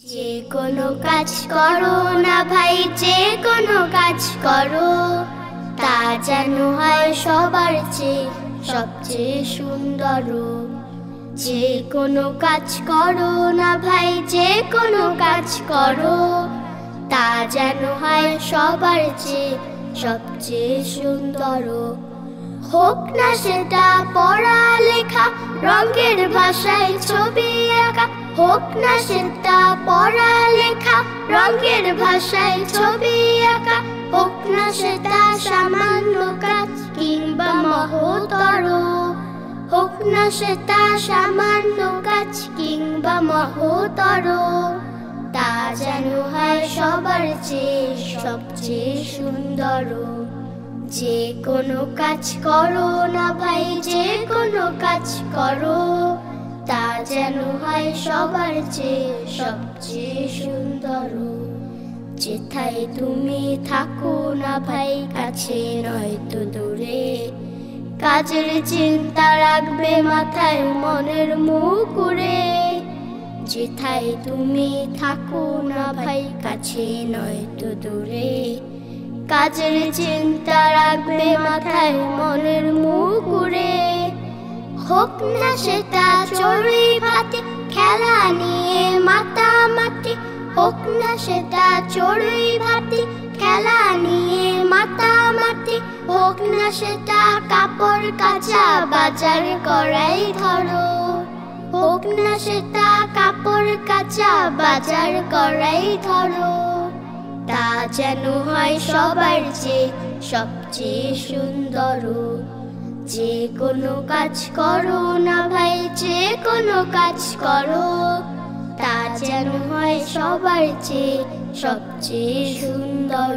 যে কোনো কাজ করো না ভাই, যে কোনো কাজ করো, তা যেন হয় সবার চেয়ে সবচেয়ে সুন্দর। যে কোনো কাজ করো না ভাই, যে কোনো কাজ করো, তা যেন হয় সবার চেয়ে সবচেয়ে সুন্দর। হোক না সেটা পড়ালেখা, রঙের ভাষায় ছবি আঁকা, হোক না সেটা পড়ালেখা, রঙের ভাষায় ছবি আঁকা, হোক না সেটা সামান্য কাজ কিংবা মহত্তর, হোক না সেটা সামান্য কাজ কিংবা মহত্তর, তা যেন হয় সবার চেয়ে সবচেয়ে সুন্দর। যে কোনো কাজ করো না ভাই, যে কোনো কাজ করো, তা যেন হয় সবার চেয়ে সবচেয়ে সুন্দর। যেথায় তুমি থাকো না ভাই, কাছে নয়তো দূরে, কাজের চিন্তা রাখবে মাথায় মনের মুকুরে। যেথায় তুমি থাকো না ভাই, কাছে নয়তো দূরে, কাজের চিন্তা রাখবে মাথায় মনের মুকুরে। হোক না সেটা চড়ুই ভাতি, খেলা নিয়ে মাতামাতি, হোক না সেটা চড়ুই ভাতি, খেলা নিয়ে মাতামাতি, হোক না সেটা কাপড় কাচা বাজার করাই ধরো, হোক না সেটা কাপড় কাচা বাজার করাই ধরো, তা যেন হয় সবার চেয়ে সবচেয়ে সুন্দর। যে কোনো কাজ করো না ভাই, যে কোনো কাজ করো, তা যেন হয় সবার চেয়ে সবচেয়ে সুন্দর।